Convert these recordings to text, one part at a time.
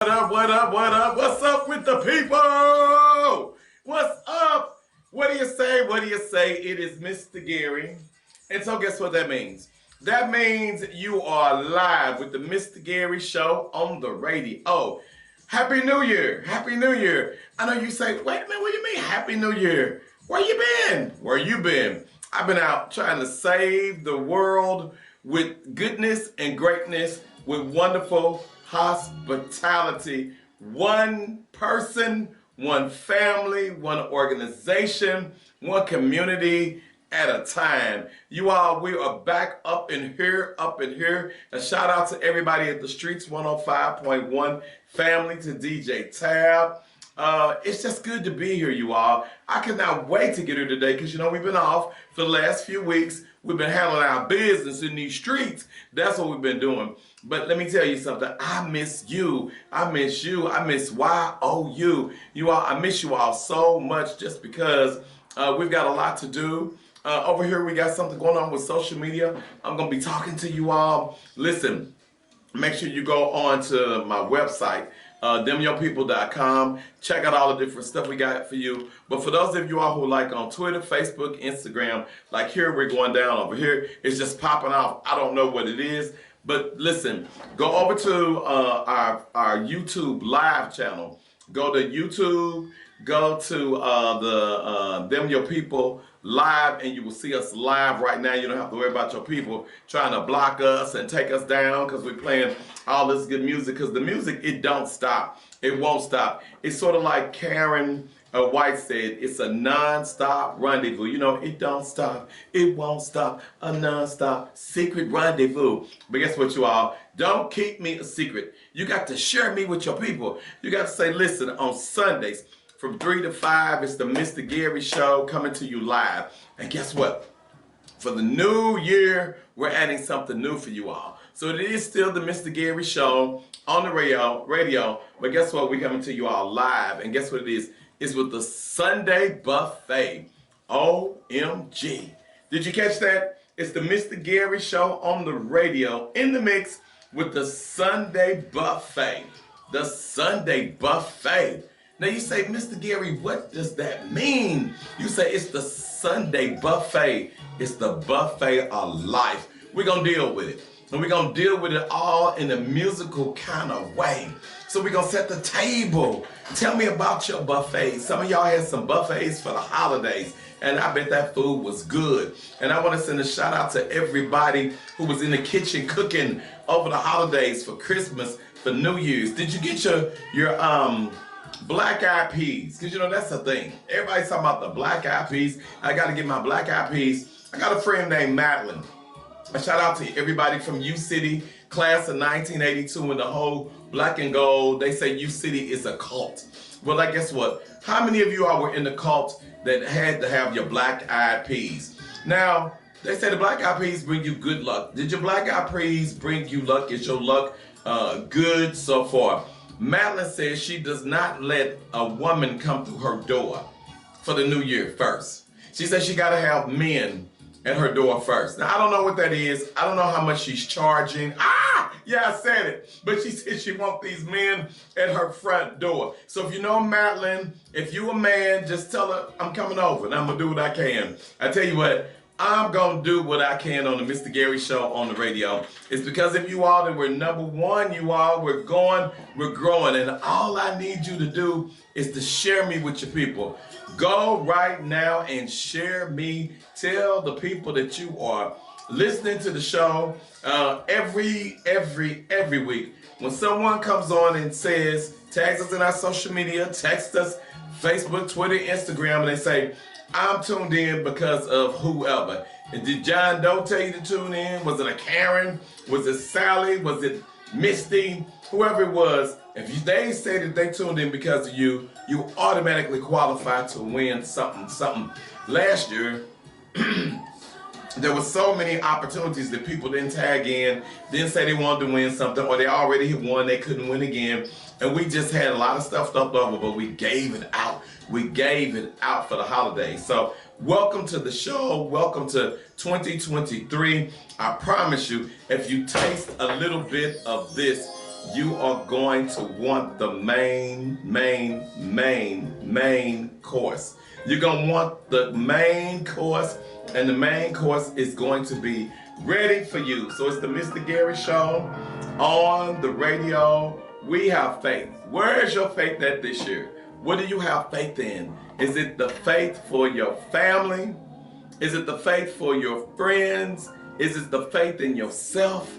What up, what up, what up? What's up with the people? What's up? What do you say? What do you say? It is Mr. Gary. And so guess what that means? That means you are live with the Mr. Gary Show on the radio. Happy New Year. Happy New Year. I know you say, wait a minute, what do you mean Happy New Year? Where you been? Where you been? I've been out trying to save the world with goodness and greatness, with wonderful hospitality. One person, one family, one organization, one community at a time. You all, we are back up in here. A shout out to everybody at the Streets 105.1 family, to DJ Tab. It's just good to be here, you all. I cannot wait to get here today because, we've been off for the last few weeks. We've been handling our business in these streets. That's what we've been doing. But let me tell you something. I miss you. I miss you. I miss YOU. You all, I miss you all so much just because we've got a lot to do. Over here, we got something going on with social media. I'm going to be talking to you all. Listen, make sure you go on to my website, themyourpeople.com. Check out all the different stuff we got for you. But for those of you all who like on Twitter, Facebook, Instagram, like here we're going down, over here it's just popping off. I don't know what it is, but listen, go over to our YouTube live channel. Go to YouTube, go to the Them Your People live, and you will see us live right now. You don't have to worry about your people trying to block us and take us down because we're playing all this good music, because the music, it don't stop. It won't stop. It's sort of like Karen White said, it's a non-stop rendezvous. It don't stop. It won't stop. A non-stop secret rendezvous. But guess what, you all? Don't keep me a secret. You got to share me with your people. You got to say, listen, on Sundays from 3 to 5, it's the Mr. Gary Show coming to you live. And guess what? For the new year, we're adding something new for you all. So it is still the Mr. Gary Show on the radio. But guess what? We're coming to you all live. And guess what it is? It's with the Sunday Buffet. OMG. Did you catch that? It's the Mr. Gary Show on the radio in the mix with the Sunday Buffet. The Sunday Buffet. Now you say, Mr. Gary, what does that mean? You say it's the Sunday Buffet. It's the buffet of life. We're going to deal with it. And we're going to deal with it all in a musical kind of way. So we're going to set the table. Tell me about your buffet. Some of y'all had some buffets for the holidays, and I bet that food was good. And I want to send a shout out to everybody who was in the kitchen cooking over the holidays, for Christmas, for New Year's. Did you get your black eyed peas? Because that's the thing. Everybody's talking about the black eyed peas. I got to get my black eyed peas. I got a friend named Madeline. A shout out to everybody from U City, class of 1982, and the whole black and gold. They say U City is a cult. Well, I guess what? How many of you all were in the cult that had to have your black eyed peas? Now, they say the black eyed peas bring you good luck. Did your black eyed peas bring you luck? Is your luck good so far? Madeline says she does not let a woman come through her door for the new year first. She says she got to have men at her door first. Now, I don't know what that is. I don't know how much she's charging. Yeah, I said it. But she said she wants these men at her front door. So if you know Madeline, if you a man, just tell her I'm coming over and I'm going to do what I can. I tell you what, I'm going to do what I can on the Mr. Gary Show on the radio. It's because of you all that we're number one, you all. We're going, we're growing. And all I need you to do is to share me with your people. Go right now and share me. Tell the people that you are listening to the show every week. When someone comes on and says, tags us in our social media, text us, Facebook, Twitter, Instagram, and they say, I'm tuned in because of whoever. And did John Doe tell you to tune in? Was it a Karen? Was it Sally? Was it Misty? Whoever it was, if they say that they tuned in because of you, you automatically qualify to win something. Last year, there were so many opportunities that people didn't tag in, didn't say they wanted to win something, or they already had won, they couldn't win again. And we just had a lot of stuff left over, but we gave it out. We gave it out for the holidays. So welcome to the show. Welcome to 2023. I promise you, if you taste a little bit of this, you are going to want the main course. You're going to want the main course, and the main course is going to be ready for you. So it's the Mr. Gary Show on the radio. We have faith. Where is your faith at this year? What do you have faith in? Is it the faith for your family? Is it the faith for your friends? Is it the faith in yourself?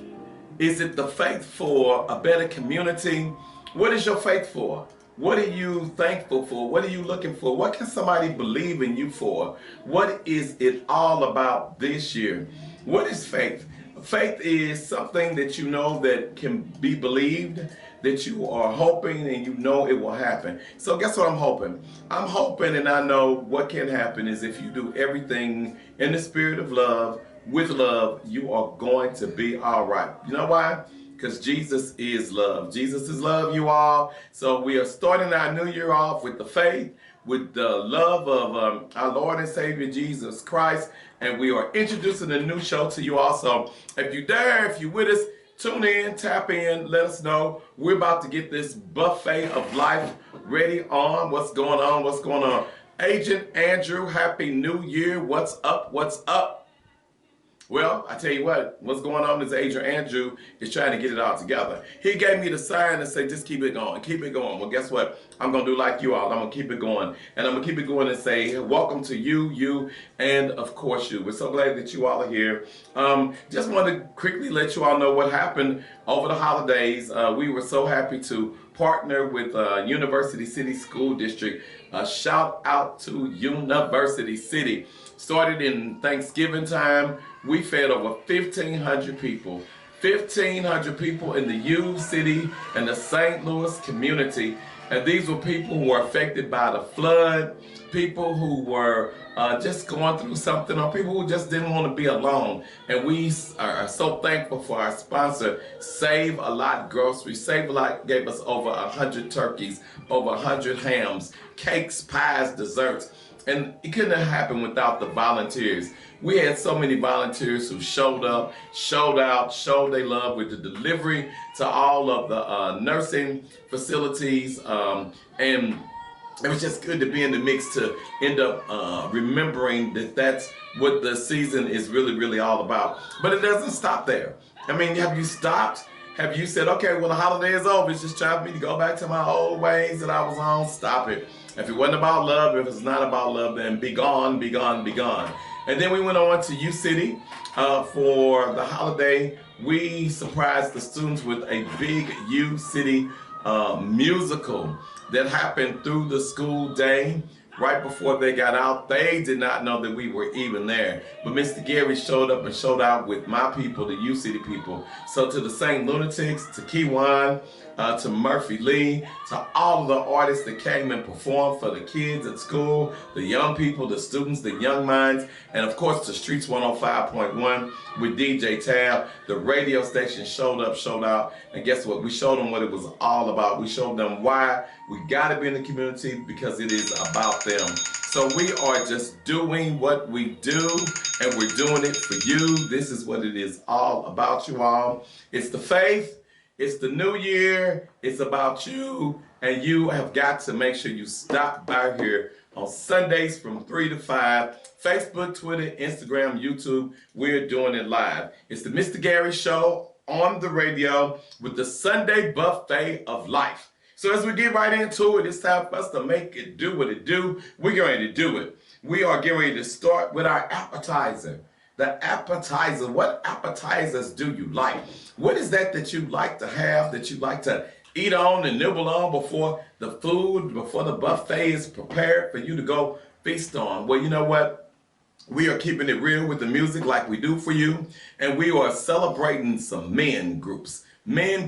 Is it the faith for a better community? What is your faith for? What are you thankful for? What are you looking for? What can somebody believe in you for? What is it all about this year? What is faith? Faith is something that you know that can be believed, that you are hoping and you know it will happen. So guess what I'm hoping? I'm hoping, and I know what can happen is if you do everything in the spirit of love, with love, you are going to be all right. You know why? Because Jesus is love. Jesus is love, you all. So we are starting our new year off with the faith, with the love of our Lord and Savior Jesus Christ. And we are introducing a new show to you also. If you dare, if you're with us, tune in, tap in, let us know. We're about to get this buffet of life ready on. What's going on? What's going on? Agent Andrew, Happy New Year. What's up? What's up? Well, I tell you what's going on is Agent Andrew is trying to get it all together. He gave me the sign and say, just keep it going, keep it going. Well, guess what? I'm going to do like you all. I'm going to keep it going. And I'm going to keep it going and say, welcome to you, and of course you. We're so glad that you all are here. Just want to quickly let you all know what happened over the holidays. We were so happy to partner with University City School District. Shout out to University City. Started in Thanksgiving time. We fed over 1,500 people. 1,500 people in the U City and the St. Louis community. And these were people who were affected by the flood, people who were just going through something, or people who just didn't want to be alone. And we are so thankful for our sponsor, Save a Lot Groceries. Save a Lot gave us over 100 turkeys, over 100 hams, cakes, pies, desserts. And it couldn't have happened without the volunteers. We had so many volunteers who showed up, showed out, showed their love with the delivery to all of the nursing facilities. And it was just good to be in the mix to end up remembering that that's what the season is really, really all about. But it doesn't stop there. I mean, have you stopped? Have you said, okay, well, the holiday is over. It's just time for me to go back to my old ways that I was on? Stop it. If it wasn't about love, if it's not about love, then be gone, be gone, be gone. And then we went on to U City for the holiday. We surprised the students with a big U City musical that happened through the school day. Right before they got out, they did not know that we were even there. But Mr. Gary showed up and showed out with my people, the U City people. So to the St. Lunatics, to Keywan, to Murphy Lee, to all of the artists that came and performed for the kids at school, the young people, the students, the young minds, and of course to Streets 105.1 with DJ Tab. The radio station showed up, showed out, and guess what? We showed them what it was all about. We showed them why we gotta be in the community, because it is about them. So we are just doing what we do, and we're doing it for you. This is what it is all about, you all. It's the faith. It's the new year. It's about you, and you have got to make sure you stop by here on Sundays from 3 to 5. Facebook, Twitter, Instagram, YouTube. We're doing it live. It's the Mr. Gary Show on the radio with the Sunday Buffet of Life. So as we get right into it, it's time for us to make it do what it do. We're getting ready to do it. We are getting ready to start with our appetizer. The appetizer. What appetizers do you like? What is that you like to have, that you like to eat on and nibble on before the food, before the buffet is prepared for you to go feast on? Well, you know what? We are keeping it real with the music like we do for you. And we are celebrating some men groups, women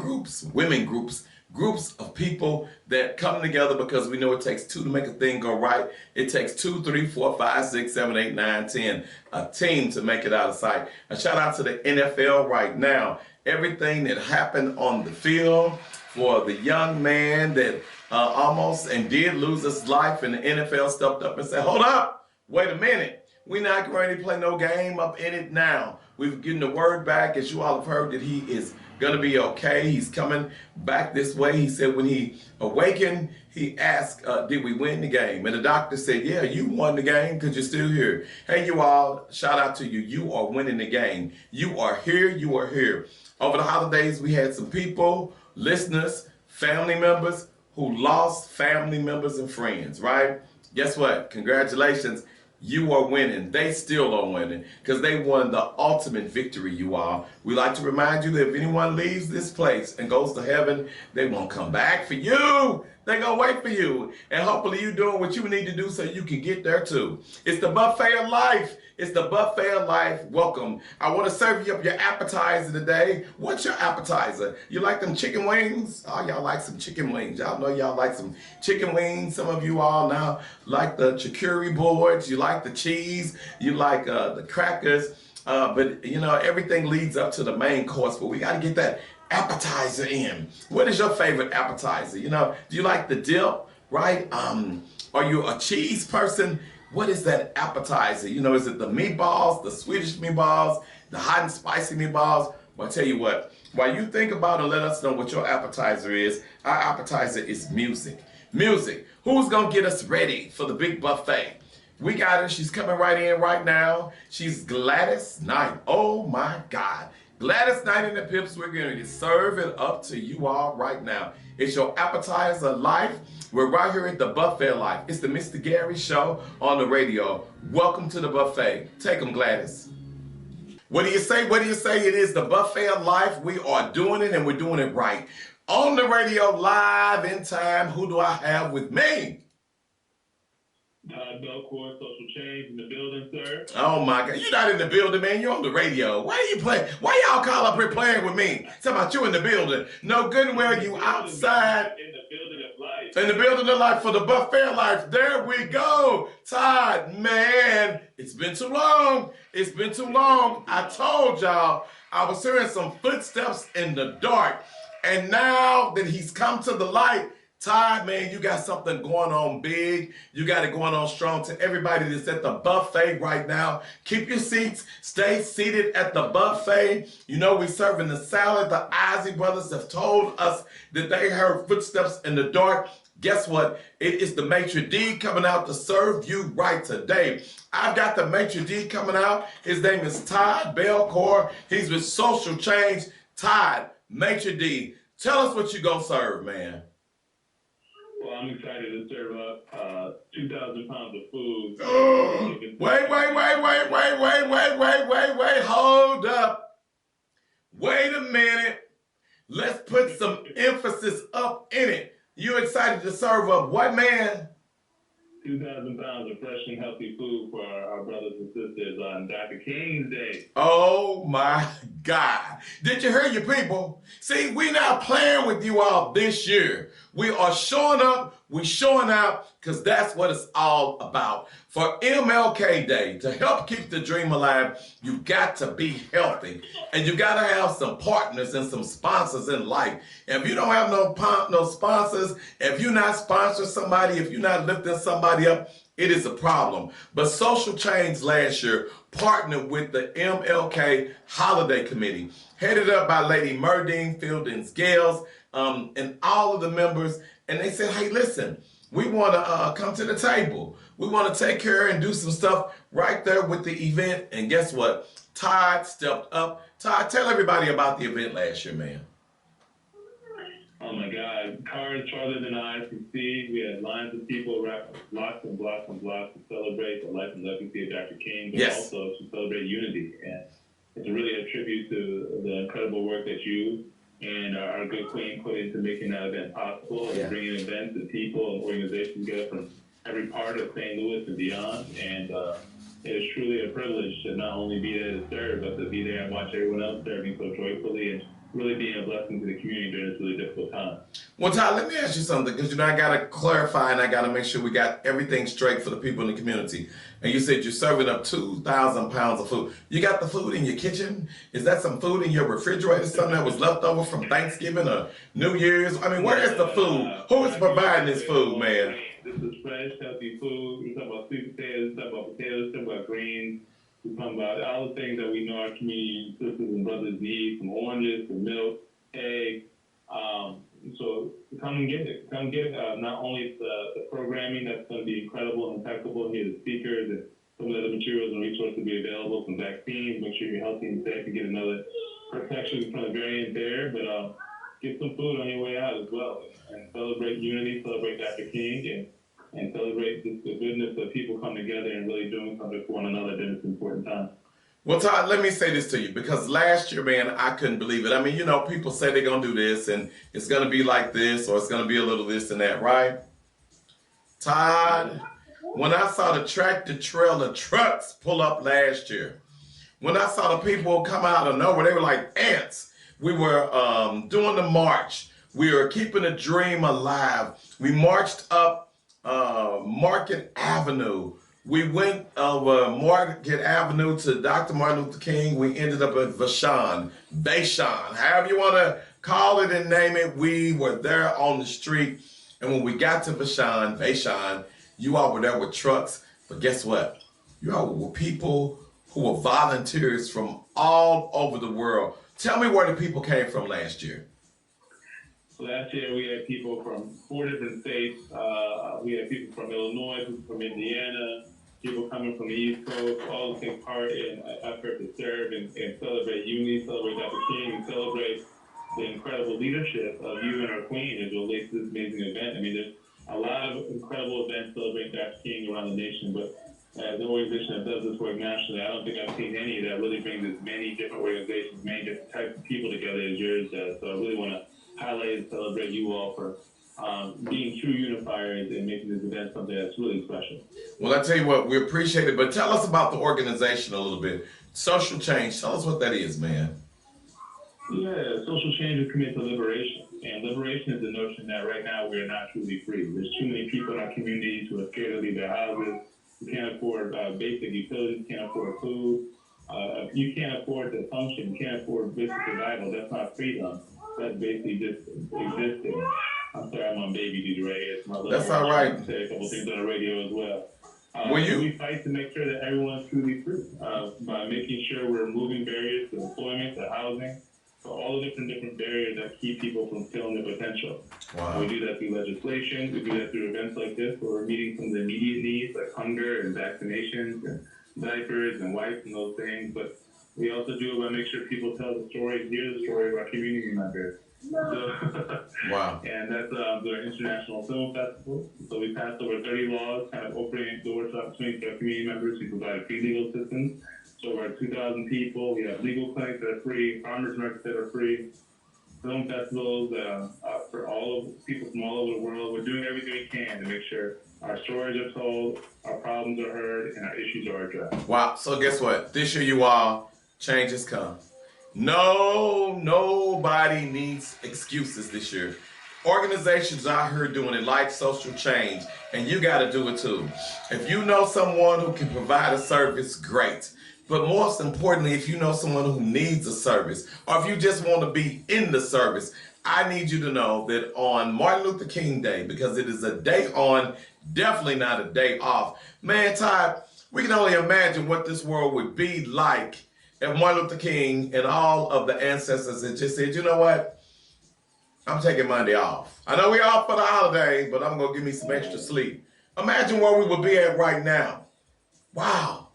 groups, groups of people that come together because we know it takes two to make a thing go right. It takes 2, 3, 4, 5, 6, 7, 8, 9, 10, a team to make it out of sight. A shout out to the NFL right now. Everything that happened on the field for the young man that almost and did lose his life, and the NFL stepped up and said, hold up, wait a minute. We're not going to play no game up in it now. We've given the word back, as you all have heard, that he is going to be okay. He's coming back this way. He said when he awakened, he asked, did we win the game? And the doctor said, yeah, you won the game because you're still here. Hey, you all, shout out to you. You are winning the game. You are here. You are here. Over the holidays, we had some people, listeners, family members who lost family members and friends, right? Guess what? Congratulations. You are winning. They still are winning because they won the ultimate victory, you all. We like to remind you that if anyone leaves this place and goes to heaven, they won't come back for you. They're going to wait for you. And hopefully you're doing what you need to do so you can get there too. It's the buffet of life. It's the buffet of life. Welcome. I want to serve you up your appetizer today. What's your appetizer? You like them chicken wings? Oh, y'all like some chicken wings. Y'all know y'all like some chicken wings. Some of you all now like the charcuterie boards. You like the cheese. You like the crackers. But, you know, everything leads up to the main course. But we got to get that appetizer in. What is your favorite appetizer? You know, do you like the dip, right? Are you a cheese person? What is that appetizer? You know, is it the meatballs, the Swedish meatballs, the hot and spicy meatballs? Well, I'll tell you what, while you think about it, let us know what your appetizer is. Our appetizer is music. Music. Who's going to get us ready for the big buffet? We got her. She's coming right in right now. She's Gladys Knight. Oh, my God. Gladys Knight and the Pips, we're going to serve it up to you all right now. It's your appetizer life. We're right here at the buffet life. It's the Mr. Gary Show on the radio. Welcome to the buffet. Take them, Gladys. What do you say? What do you say? It is the buffet of life. We are doing it and we're doing it right. On the radio, live in time. Who do I have with me? Todd, Belcore, social change in the building, sir. Oh my God, you're not in the building, man. You're on the radio. Why are you playing? Why y'all call up here playing with me? Talking about you in the building. No good and well, you outside. In the building of life. In the building of life for the buffet life. There we go. Todd, man, it's been too long. It's been too long. I told y'all I was hearing some footsteps in the dark. And now that he's come to the light, Todd, man, you got something going on big. You got it going on strong. To everybody that's at the buffet right now, keep your seats. Stay seated at the buffet. You know, we're serving the salad. The Ozzie brothers have told us that they heard footsteps in the dark. Guess what? It is the maitre d' coming out to serve you right today. I've got the maitre d' coming out. His name is Todd Belcore. He's with Social Change. Todd, maitre d', tell us what you're going to serve, man. Well, I'm excited to serve up 2,000 pounds of food. Wait, hold up. Wait a minute. Let's put some emphasis up in it. You excited to serve up what, man? 2,000 pounds of fresh and healthy food for our brothers and sisters on Dr. King's Day. Oh my God. Did you hear your people? See, we're not playing with you all this year. We are showing up, we're showing out, because that's what it's all about. For MLK Day, to help keep the dream alive, you got to be healthy. And you got to have some partners and some sponsors in life. And if you don't have no sponsors, if you're not sponsoring somebody, if you're not lifting somebody up, it is a problem. But Social Change last year partnered with the MLK Holiday Committee, headed up by Lady Murdine Fieldings Gales, and all of the members. And they said, hey, listen, we want to come to the table. We want to take care and do some stuff right there with the event. And guess what? Todd stepped up. Todd, tell everybody about the event last year, man. Oh my God, cars farther than eyes can see. We had lines of people wrapped blocks and blocks and blocks to celebrate the life and legacy of Dr. King, but also to celebrate unity. And it's really a tribute to the incredible work that you and our good queen put into making that event possible, and bringing events and people and organizations together from every part of St. Louis and beyond. And it is truly a privilege to not only be there to serve, but to be there and watch everyone else serving so joyfully and really being a blessing to the community during this really difficult time. Well, Todd, let me ask you something, because, you know, I got to clarify and I got to make sure we got everything straight for the people in the community. And you said you're serving up 2,000 pounds of food. You got the food in your kitchen? Is that some food in your refrigerator, something that was left over from Thanksgiving or New Year's? I mean, where is the food? Who is providing this food, man? This is fresh, healthy food. We're talking about sweet potatoes, we're talking about potatoes, we're talking about greens. We're talking about all the things that we know our community sisters and brothers need, from oranges to milk egg. So come and get it. Come get it. Not only the programming that's going to be incredible and impeccable, and the speakers and some of the other materials and resources will be available, some vaccines, make sure you're healthy and safe and get another protection from the variant there, but get some food on your way out as well and celebrate unity, celebrate Dr. King, and celebrate the goodness of people coming together and really doing something for one another during this important time. Well, Todd, let me say this to you, because last year, man, I couldn't believe it. I mean, people say they're going to do this and it's going to be like this or it's going to be a little this and that, right? Todd, when I saw the tractor trailer trucks pull up last year, when I saw the people come out of nowhere, they were like ants. We were doing the march. We were keeping the dream alive. We marched up Market Avenue. We went over Market Avenue to Dr. Martin Luther King. We ended up at Bashan, however you want to call it and name it. We were there on the street. And when we got to Bashan, you all were there with trucks. But guess what? You all were people who were volunteers from all over the world. Tell me where the people came from last year. Last year we had people from 4 different states. We had people from Illinois, people from Indiana, people coming from the East Coast, all to take part in an effort to serve and celebrate unity, celebrate Dr. King, and celebrate the incredible leadership of you and our queen as it relates to this amazing event. I mean, there's a lot of incredible events celebrating Dr. King around the nation, but as an organization that does this work nationally, I don't think I've seen any that really brings as many different organizations, many different types of people together as yours does. So I really want to highlight and celebrate you all for being true unifiers and making this event something that's really special. Well, I tell you what, we appreciate it, but tell us about the organization a little bit. Social change, tell us what that is, man. Yeah, social change is committed to liberation. And liberation is the notion that right now we are not truly free. There's too many people in our communities who are scared to leave their houses, who can't afford basic utilities, can't afford food. You can't afford to function, you can't afford basic survival. That's not freedom. That's basically just existing. I'm sorry, I'm on baby duty right here. That's all right. I say a couple things on the radio as well. We fight to make sure that everyone's truly free by making sure we're removing barriers to employment, to housing, to all the different barriers that keep people from feeling their potential. Wow. We do that through legislation. We do that through events like this where we're meeting some of the immediate needs like hunger and vaccinations and diapers and wipes and those things. But we also do it by making sure people tell the story, hear the story of our community members. So, wow. And that's the International Film Festival. So we passed over 30 laws, kind of opening doors to opportunities for our community members. We provide free legal assistance. So over 2,000 people. We have legal clinics that are free, farmers markets that are free, film festivals for all of people from all over the world. We're doing everything we can to make sure our stories are told, our problems are heard, and our issues are addressed. Wow. So guess what? This year you all, change has come. No, nobody needs excuses this year. Organizations out here doing it like social change, and you got to do it too. If you know someone who can provide a service, great. But most importantly, if you know someone who needs a service, or if you just want to be in the service, I need you to know that on Martin Luther King Day, because it is a day on, definitely not a day off. Man, Todd, we can only imagine what this world would be like if Martin Luther King and all of the ancestors had just said, you know what? I'm taking Monday off. I know we're off for the holiday, but I'm going to give me some extra sleep. Imagine where we would be at right now. Wow.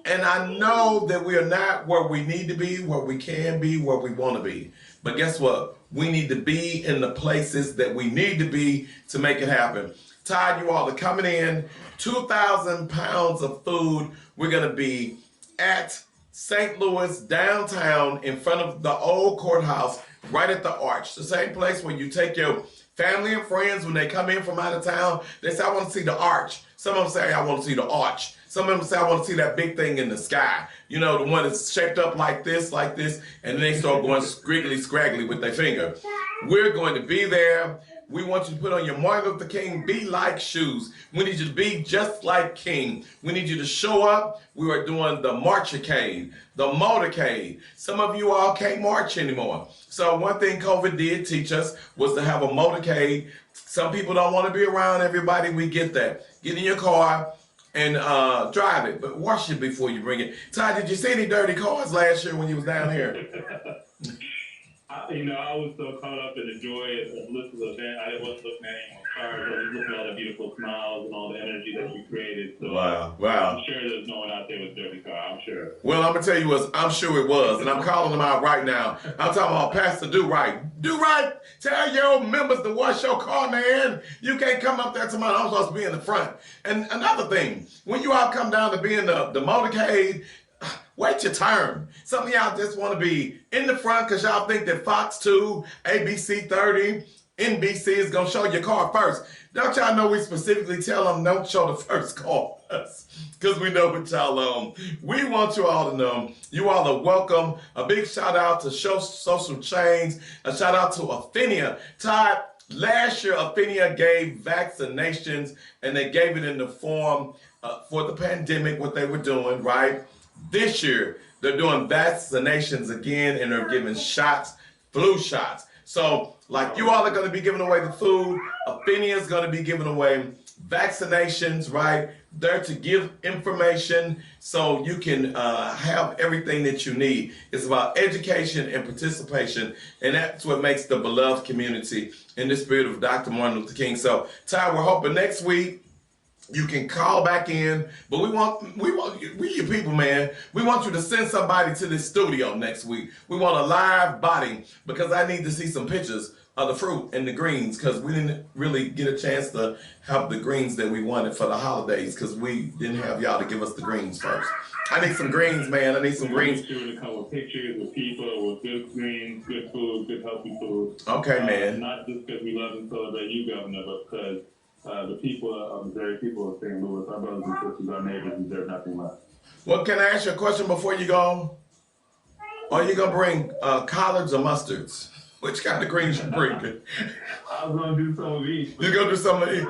And I know that we are not where we need to be, where we can be, where we want to be. But guess what? We need to be in the places that we need to be to make it happen. Todd, you all are coming in. 2,000 pounds of food. We're going to be at St. Louis downtown in front of the old courthouse, right at the arch. The same place where you take your family and friends when they come in from out of town. They say, I want to see the arch. Some of them say, I want to see the arch. Some of them say, I want to see that big thing in the sky. You know, the one that's shaped up like this, and then they start going squiggly, scraggly with their finger. We're going to be there. We want you to put on your Martin Luther King Be Like shoes. We need you to be just like King. We need you to show up. We are doing the Marchicade, the Motorcade. Some of you all can't march anymore. So one thing COVID did teach us was to have a motorcade. Some people don't want to be around everybody. We get that. Get in your car and drive it, but wash it before you bring it. Todd, did you see any dirty cars last year when you was down here? I was so caught up in the joy of Melissa's event, I wasn't looking at anyone's cars. I was looking at all the beautiful smiles and all the energy that we created. So Wow. I'm sure there's no one out there with a dirty car. I'm sure. Well, I'm gonna tell you what, I'm sure it was, and I'm calling them out right now. I'm talking about Pastor Do Right. Do Right. Tell your members to wash your car, man. You can't come up there tomorrow. I'm supposed to be in the front. And another thing, when you all come down to be in the motorcade, wait your turn. Some of y'all just want to be in the front because y'all think that Fox 2, ABC 30, NBC is going to show your car first. Don't y'all know we specifically tell them don't show the first car because we know what y'all on. We want you all to know you all are welcome. A big shout out to Show Social Change. A shout out to Afinia. Todd, last year Afinia gave vaccinations and they gave it in the form for the pandemic, what they were doing, right? This year, they're doing vaccinations again and they're giving shots, flu shots. So, like you all are going to be giving away the food, Afinia is going to be giving away vaccinations, right? They're to give information so you can have everything that you need. It's about education and participation, and that's what makes the beloved community in the spirit of Dr. Martin Luther King. So, Ty, we're hoping next week you can call back in, but we your people, man. We want you to send somebody to this studio next week. We want a live body because I need to see some pictures of the fruit and the greens because we didn't really get a chance to have the greens that we wanted for the holidays because we didn't have y'all to give us the greens first. I need some greens, man. I need some greens. Make sure to come with pictures with people with good greens, good food, good healthy food. Okay, man. Not just because we love and celebrate you, Governor, but because the people of Missouri, people of St. Louis, our brothers and sisters, our neighbors deserve nothing less. Well, can I ask you a question before you go? Are you going to bring collards or mustards? Which kind of greens you bringing? I was going to do some of each. You're going to do some of each?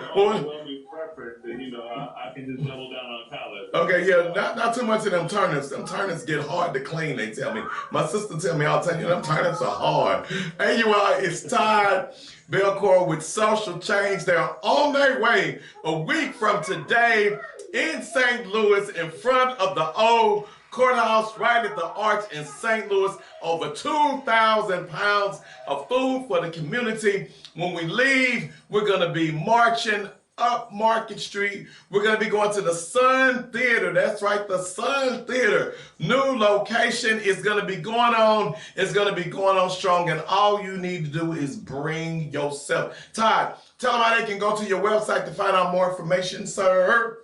Preference, and, I can just double down on collards. Okay, yeah, not too much of them turnips. Them turnips get hard to clean, they tell me. My sister tell me all the time, them turnips are hard. Hey, you all, it's Todd, Belcore with Social Change. They're on their way a week from today in St. Louis in front of the old courthouse right at the Arch in St. Louis. Over 2,000 pounds of food for the community. When we leave, we're going to be marching up Market Street. We're going to be going to the Sun Theater. That's right, the Sun Theater. New location is going to be going on. It's going to be going on strong, and all you need to do is bring yourself. Todd, tell them how they can go to your website to find out more information, sir.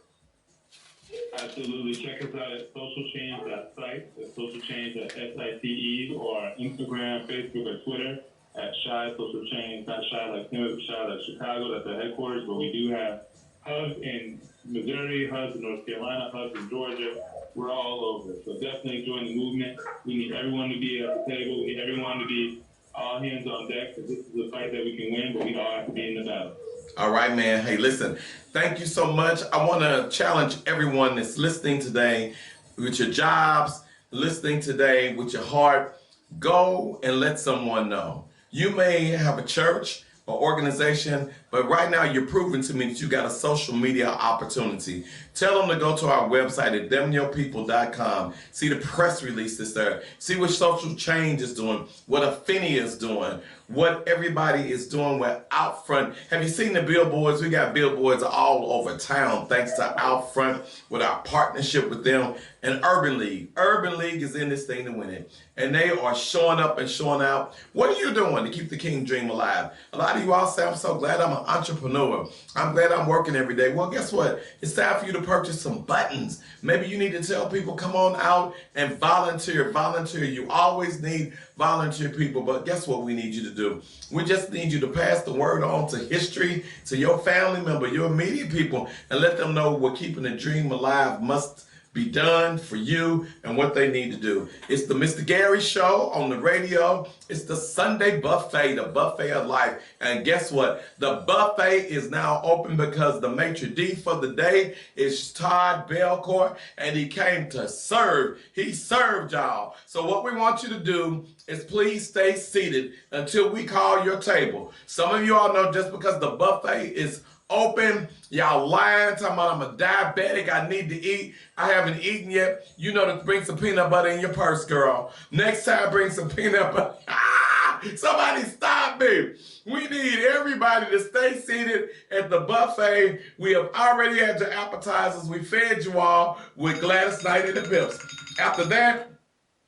Absolutely. Check us out at socialchange.site, at socialchange.site, or Instagram, Facebook, or Twitter at Shy Social Change. Not Shy like Timothy, Shy like Chicago. That's our headquarters, but we do have hubs in Missouri, hubs in North Carolina, hubs in Georgia. We're all over. So definitely join the movement. We need everyone to be at the table. We need everyone to be all hands on deck because this is a fight that we can win, but we all have to be in the battle. All right, man. Hey, listen, thank you so much. I want to challenge everyone that's listening today with your jobs, listening today with your heart. Go and let someone know. You may have a church or organization, but right now you're proving to me that you got a social media opportunity. Tell them to go to our website at themyourpeople.com. See the press releases there. See what Social Change is doing, what Afinia is doing, what everybody is doing with Outfront. Have you seen the billboards? We got billboards all over town thanks to Outfront with our partnership with them and Urban League. Urban League is in this thing to win it. And they are showing up and showing out. What are you doing to keep the King dream alive? A lot of you all say, I'm so glad I'm an entrepreneur. I'm glad I'm working every day. Well, guess what? It's time for you to purchase some buttons. Maybe you need to tell people, come on out and volunteer. Volunteer. You always need volunteer people, but guess what we need you to do? We just need you to pass the word on to history, to your family member, your immediate people, and let them know what keeping the dream alive must be done for you and what they need to do. It's the Mr. Gary Show on the radio. It's the Sunday buffet, the buffet of life. And guess what? The buffet is now open because the maitre d' for the day is Todd Belcore, and he came to serve. He served y'all. So what we want you to do is please stay seated until we call your table. Some of you all know just because the buffet is open, y'all lying, talking about I'm a diabetic, I need to eat, I haven't eaten yet. You know to bring some peanut butter in your purse, girl. Next time, bring some peanut butter. Somebody stop me. We need everybody to stay seated at the buffet. We have already had your appetizers. We fed you all with Gladys Knight and the Pips. After that,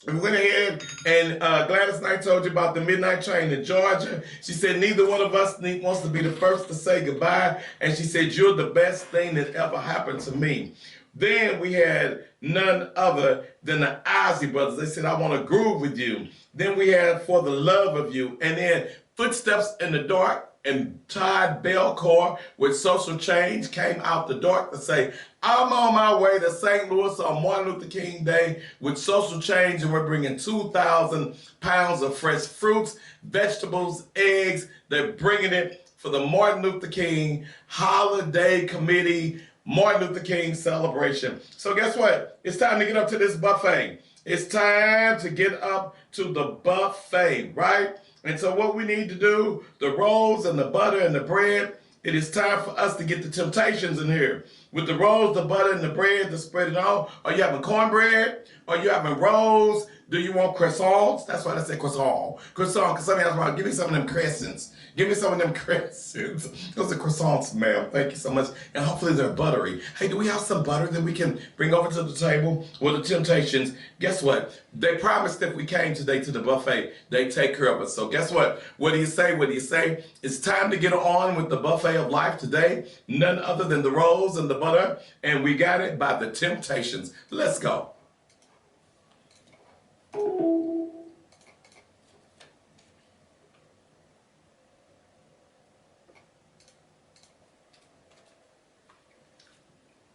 we went ahead and Gladys Knight told you about the midnight train to Georgia. She said neither one of us wants to be the first to say goodbye. And she said, you're the best thing that ever happened to me. Then we had none other than the Ozzy brothers. They said, I want to groove with you. Then we had For the Love of You. And then Footsteps in the Dark and Todd Belcore with Social Change came out the dark to say, I'm on my way to St. Louis on Martin Luther King Day with Social Change, and we're bringing 2,000 pounds of fresh fruits, vegetables, eggs. They're bringing it for the Martin Luther King Holiday Committee Martin Luther King celebration. So guess what? It's time to get up to this buffet. It's time to get up to the buffet, right? And so what we need to do, the rolls and the butter and the bread, it is time for us to get the temptations in here. With the rolls, the butter, and the bread to spread it on. Are you having cornbread? Are you having rolls? Do you want croissants? That's why I said croissant. Croissant, because somebody else want, give me some of them crescents. Give me some of them crescents. Those are croissants, ma'am. Thank you so much. And hopefully they're buttery. Hey, do we have some butter that we can bring over to the table with the temptations? Guess what? They promised if we came today to the buffet, they take care of us. So guess what? What do you say? What do you say? It's time to get on with the buffet of life today. None other than the rolls and the butter. And we got it by the temptations. Let's go.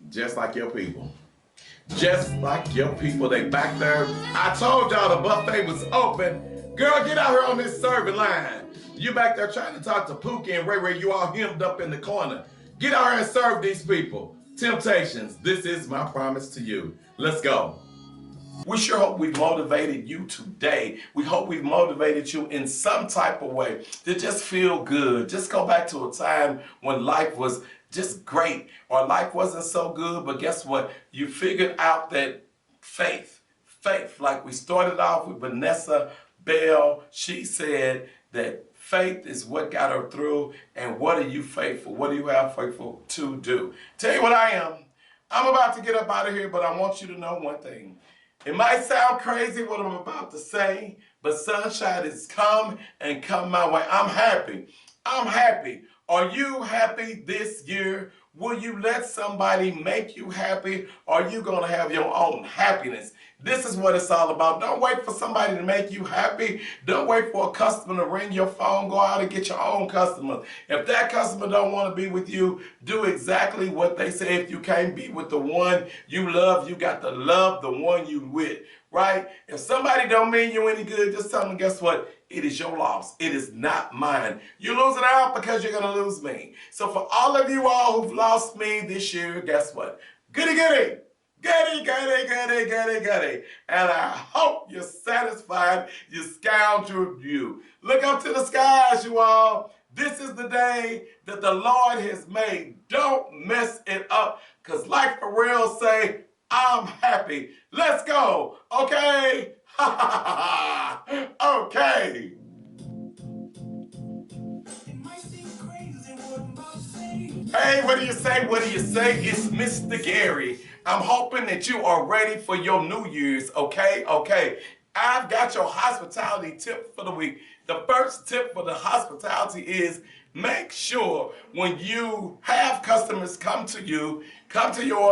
Just like your people. Just like your people. They back there. I told y'all the buffet was open. Girl, get out here on this serving line. You back there trying to talk to Pookie and Ray Ray. You all hemmed up in the corner. Get out here and serve these people. Temptations. This is my promise to you. Let's go. We sure hope we've motivated you today. We hope we've motivated you in some type of way to just feel good. Just go back to a time when life was just great or life wasn't so good, but guess what? You figured out that faith, like we started off with Vanessa Bell, she said that faith is what got her through. And what are you faithful? What do you have faithful to do? Tell you what I am. I'm about to get up out of here, but I want you to know one thing. It might sound crazy what I'm about to say, but sunshine has come and come my way. I'm happy. I'm happy. Are you happy this year? Will you let somebody make you happy? Or are you going to have your own happiness? This is what it's all about. Don't wait for somebody to make you happy. Don't wait for a customer to ring your phone. Go out and get your own customer. If that customer don't want to be with you, do exactly what they say. If you can't be with the one you love, you got to love the one you with, right? If somebody don't mean you any good, just tell them, guess what? It is your loss. It is not mine. You're losing out because you're going to lose me. So for all of you all who've lost me this year, guess what? Goody, goody. Goody, goody, goody, goody, goody. And I hope you're satisfied, you scoundrel you. Look up to the skies, you all. This is the day that the Lord has made. Don't mess it up, because like Pharrell say, I'm happy. Let's go, okay? Okay. Hey, what do you say? What do you say? It's Mr. Gary. I'm hoping that you are ready for your New Year's, okay? Okay. I've got your hospitality tip for the week. The first tip for the hospitality is make sure when you have customers come to your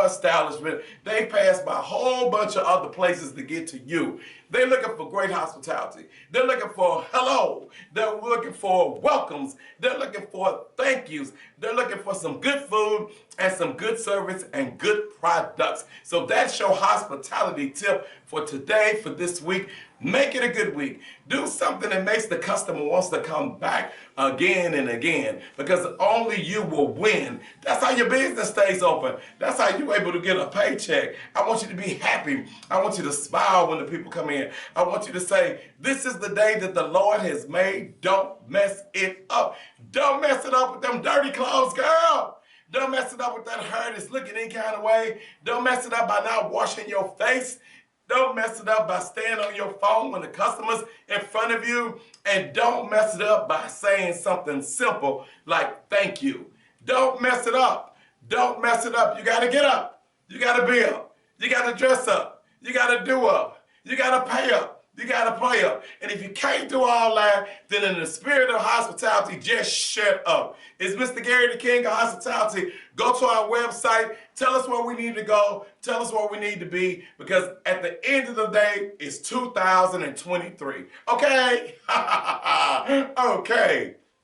establishment, they pass by a whole bunch of other places to get to you. They're looking for great hospitality. They're looking for hello. They're looking for welcomes. They're looking for thank yous. They're looking for some good food and some good service and good products. So that's your hospitality tip for today, for this week. Make it a good week. Do something that makes the customer wants to come back again and again, because only you will win. That's how your business stays open. That's how you're able to get a paycheck. I want you to be happy. I want you to smile when the people come in. I want you to say, this is the day that the Lord has made. Don't mess it up. Don't mess it up with them dirty clothes, girl. Don't mess it up with that hair that's looking any kind of way. Don't mess it up by not washing your face. Don't mess it up by staying on your phone when the customer's in front of you And don't mess it up by saying something simple like thank you. Don't mess it up. Don't mess it up. You got to get up. You got to be up. You got to dress up. You got to do up. You got to pay up. You got to play up. And if you can't do all that, then in the spirit of hospitality, just shut up. It's Mr. Gary, the King of Hospitality. Go to our website. Tell us where we need to go. Tell us where we need to be. Because at the end of the day, it's 2023. Okay? Okay.